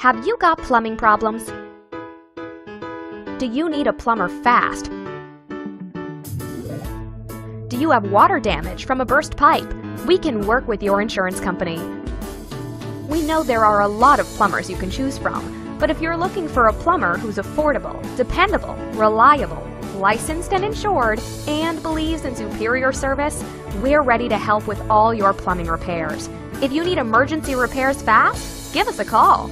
Have you got plumbing problems? Do you need a plumber fast? Do you have water damage from a burst pipe? We can work with your insurance company. We know there are a lot of plumbers you can choose from, but if you're looking for a plumber who's affordable, dependable, reliable, licensed and insured, and believes in superior service, we're ready to help with all your plumbing repairs. If you need emergency repairs fast, give us a call.